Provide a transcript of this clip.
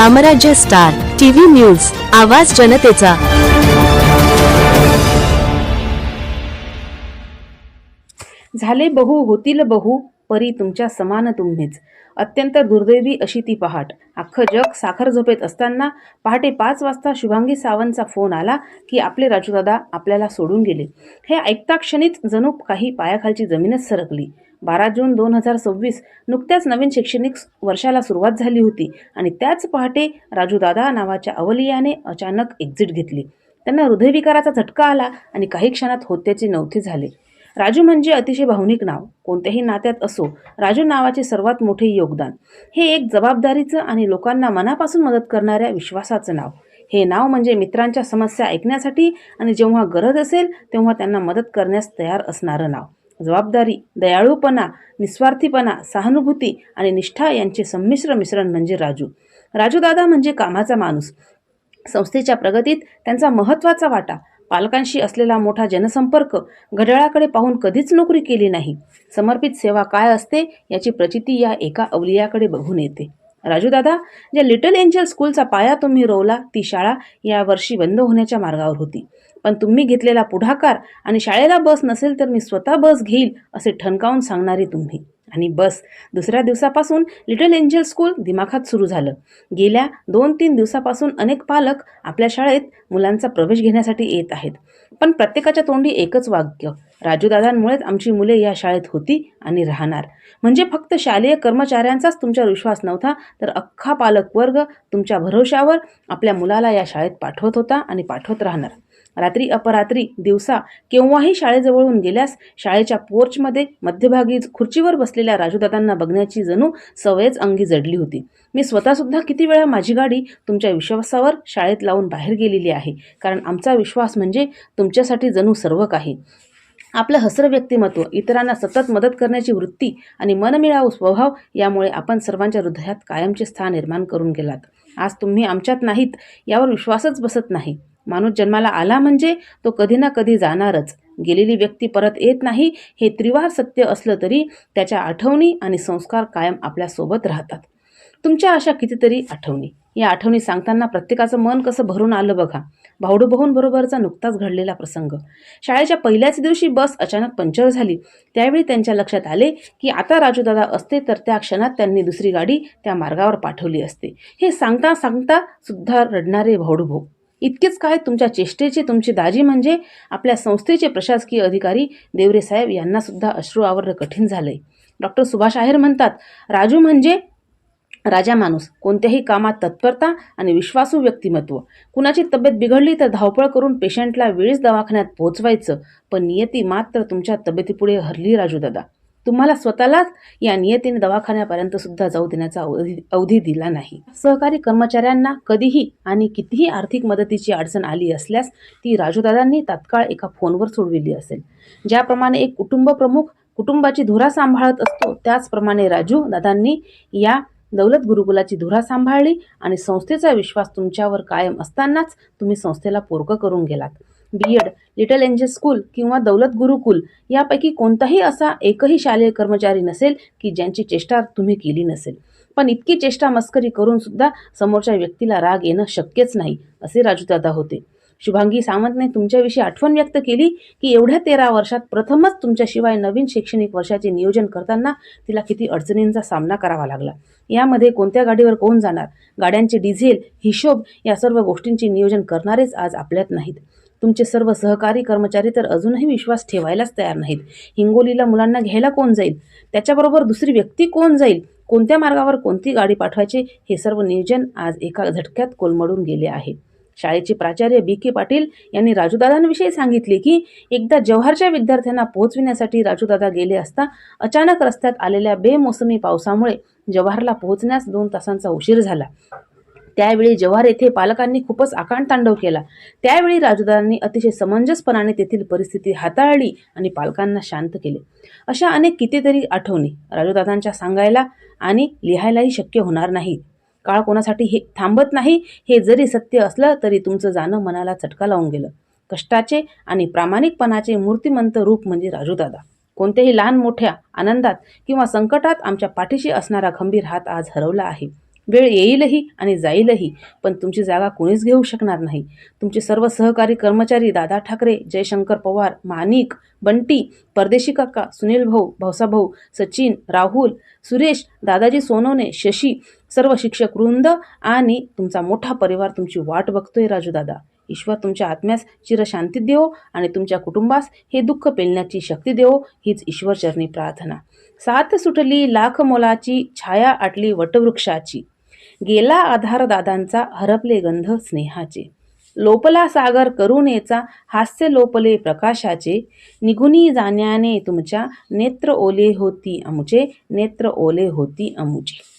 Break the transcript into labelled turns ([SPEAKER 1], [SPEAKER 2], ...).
[SPEAKER 1] रामराज्य star TV news, आवाज जनतेचा।
[SPEAKER 2] झाले बहु होतील बहु, परी तुमच्या समान तुम्हीच। अत्यंत दुर्दैवी अशी ती पहाट। अख्खं जग साखर झोपेत असताना पहाटे 5 वाजता शुभांगी सावंतचा फोन आला की आपले राजूदादा आपल्याला सोडून गेले। हे ऐकता क्षणीच जणू काही पायाखालची जमीनच सरकली। 12 जून 2026 नुकत्याच नवीन शैक्षणिक वर्षाला सुरुवात झाली होती आणि त्याच पहाटे राजूदादा नावाच्या अवलियाने अचानक एक्झिट घेतली। त्यांना हृदयविकाराचा झटका आला आणि काही क्षणात होत्याचे नव्हते झाले। राजू म्हणजे अतिशय भावनिक नाव, कोणत्याही नात्यात असो राजू नावाचे सर्वात मोठे योगदान। हे एक जबाबदारीचं आणि लोकांना मनापासून मदत करणाऱ्या विश्वासाचं नाव। हे नाव म्हणजे मित्रांच्या समस्या ऐकण्यासाठी आणि जेव्हा गरज असेल तेव्हा त्यांना मदत करण्यास तयार असणारं नाव। जबाबदारी, दयाळूपणा, निस्वार्थीपणा, सहानुभूती आणि निष्ठा यांचे संमिश्र मिश्रण म्हणजे राजू। राजूदादा म्हणजे कामाचा माणूस, संस्थेच्या प्रगतीत त्यांचा महत्त्वाचा वाटा, पालकांशी असलेला मोठा जनसंपर्क, घड्याळाकडे पाहून कधीच नोकरी केली नाही। समर्पित सेवा काय असते याची प्रचिती या एका अवलियाकडे बघून येते। राजूदादा, ज्या लिटल एंजल स्कूलचा पाया तुम्ही रोवला ती शाळा या वर्षी बंद होण्याच्या मार्गावर होती, पण तुम्ही घेतलेला पुढाकार आणि शाळेला बस नसेल तर मी स्वतः बस घेईल असे ठणकावून सांगणारी तुम्ही, आणि बस दुसऱ्या दिवसापासून लिटल एंजल स्कूल दिमाखात सुरू झालं। गेल्या 2-3 दिवसापासून अनेक पालक आपल्या शाळेत मुलांचा प्रवेश घेण्यासाठी येत आहेत, पण प्रत्येकाच्या तोंडी एकच वाक्य, राजूदादांमुळेच आमची मुले या शाळेत होती आणि राहणार। म्हणजे फक्त शालेय कर्मचाऱ्यांचाच तुमच्यावर विश्वास नव्हता, तर अख्खा पालक वर्ग तुमच्या भरोशावर आपल्या मुलाला या शाळेत पाठवत होता आणि पाठवत राहणार। रात्री अपरात्री दिवसा केव्हाही शाळेजवळून गेल्यास शाळेच्या पोर्चमध्ये मध्यभागी खुर्चीवर बसलेल्या राजूदादांना बघण्याची जणू सवयच अंगी जडली होती। मी स्वतःसुद्धा किती वेळा माझी गाडी तुमच्या विश्वासावर शाळेत लावून बाहेर गेलेली आहे, कारण आमचा विश्वास म्हणजे तुमच्यासाठी जणू सर्व काही। आपलं हसरं व्यक्तिमत्व, इतरांना सतत मदत करण्याची वृत्ती आणि मनमिळावू स्वभाव यामुळे आपण सर्वांच्या हृदयात कायमचे स्थान निर्माण करून गेलात। आज तुम्ही आमच्यात नाहीत यावर विश्वासच बसत नाही। माणूस जन्माला आला म्हणजे तो कधी ना कधी जाणारच। गेलेली व्यक्ती परत येत नाही हे त्रिवार सत्य असलं तरी त्याच्या आठवणी आणि संस्कार कायम आपल्यासोबत राहतात। तुमच्या अशा कितीतरी आठवणी, या आठवणी सांगताना प्रत्येकाचं मन कसं भरून आलं बघा। भावडू बरोबरचा नुकताच घडलेला प्रसंग। शाळेच्या पहिल्याच दिवशी बस अचानक पंक्चर झाली। त्यावेळी त्यांच्या लक्षात आले की आता राजूदादा असते तर त्या क्षणात त्यांनी दुसरी गाडी त्या मार्गावर पाठवली असते। हे सांगता सांगता सुद्धा रडणारे भावडू। इतकेच काय, तुमच्या चेष्टेचे तुमची दाजी म्हणजे आपल्या संस्थेचे प्रशासकीय अधिकारी देवरे साहेब यांना सुद्धा अश्रू आवरणं कठीण झालंय। डॉक्टर सुभाष आहेर म्हणतात, राजू म्हणजे राजा माणूस, कोणत्याही कामात तत्परता आणि विश्वासू व्यक्तिमत्व। कुणाची तब्येत बिघडली तर धावपळ करून पेशंटला वेळीच दवाखान्यात पोहोचवायचं, पण नियती मात्र तुमच्या तब्येतीपुढे हरली राजूदादा। तुम्हाला स्वतःलाच या नियतीने दवाखान्यापर्यंत सुद्धा जाऊ देण्याचा अवधी दिला नाही। सहकारी कर्मचाऱ्यांना कधीही आणि कितीही आर्थिक मदतीची अडचण आली असल्यास ती राजूदादांनी तात्काळ एका फोनवर सोडविली असेल। ज्याप्रमाणे एक कुटुंब प्रमुख कुटुंबाची धुरा सांभाळत असतो, त्याचप्रमाणे राजू दादांनी या दौलत गुरुकुलाची धुरा सांभाळली आणि संस्थेचा विश्वास तुमच्यावर कायम असतानाच तुम्ही संस्थेला पोरकं करून गेलात। बीएड, लिटल एंजल स्कूल किंवा दौलत गुरुकुल यापैकी कोणताही असा एकही शालेय कर्मचारी नसेल की ज्यांची चेष्टा तुम्ही केली नसेल, पण इतकी चेष्टा मस्करी करून सुद्धा समोरच्या व्यक्तीला राग येणं शक्यच नाही असे राजूदादा होते। शुभांगी सावंतने तुमच्याविषयी आठवण व्यक्त केली की एवढ्या 13 वर्षात प्रथमच तुमच्याशिवाय नवीन शैक्षणिक वर्षाचे नियोजन करताना तिला किती अडचणींचा सामना करावा लागला। यामध्ये कोणत्या गाडीवर कोण जाणार, गाड्यांचे डिझेल, हिशोब या सर्व गोष्टींचे नियोजन करणारेच आज आपल्यात नाहीत। तुमचे सर्व सहकारी कर्मचारी तर अजूनही विश्वास ठेवायलाच तयार नाहीत। हिंगोलीला मुलांना घ्यायला कोण जाईल, त्याच्याबरोबर दुसरी व्यक्ती कोण जाईल, कोणत्या मार्गावर कोणती गाडी पाठवायची, हे सर्व नियोजन आज एका झटक्यात कोलमडून गेले आहे। शाळेचे प्राचार्य BK पाटील यांनी राजूदादांविषयी सांगितले की एकदा जव्हारच्या विद्यार्थ्यांना पोहोचविण्यासाठी राजूदादा गेले असता अचानक रस्त्यात आलेल्या बेमोसमी पावसामुळे जव्हारला पोहोचण्यास 2 तासांचा उशीर झाला। त्यावेळी जव्हार येथे पालकांनी खूपच आकांडतांडव केला। त्यावेळी राजूदादांनी अतिशय समंजसपणाने तेथील परिस्थिती हाताळली आणि पालकांना शांत केले। अशा अनेक कितीतरी आठवणी राजूदादांच्या सांगायला आणि लिहायलाही शक्य होणार नाही। काळ कोणासाठी हे थांबत नाही हे जरी सत्य असलं तरी तुमचं जाणं मनाला चटका लावून गेलं। कष्टाचे आणि प्रामाणिकपणाचे मूर्तिमंत रूप म्हणजे राजूदादा। कोणत्याही लहान मोठ्या आनंदात किंवा संकटात आमच्या पाठीशी असणारा खंबीर हात आज हरवला आहे। वेळ येईलही आणि जाईलही, पण तुमची जागा कोणीच घेऊ शकणार नाही. तुमचे सर्व सहकारी कर्मचारी दादा ठाकरे, जयशंकर पवार, माणिक, बंटी, परदेशी काका, सुनील भाऊ, भाऊसाभाऊ, सचिन, राहुल, सुरेश, दादाजी सोनवणे, शशी, सर्व शिक्षक वृंद आणि तुमचा मोठा परिवार तुमची वाट बघतोय राजू दादा. ईश्वर तुमच्या आत्म्यास चिरशांती देवो आणि तुमच्या कुटुंबास हे दुःख पेलण्याची शक्ती देवो, हीच ईश्वरचरणी प्रार्थना. साथ सुटली लाख मोलाची, छाया आटली वटवृक्षाची. गेला आधार दादांचा, हरपले गंध स्नेहाचे. लोपला सागर करुणेचा, हास्य लोपले प्रकाशाचे. निघुनी जाण्याने तुमच्या, नेत्र ओले होती आमुचे, नेत्र ओले होती आमुचे.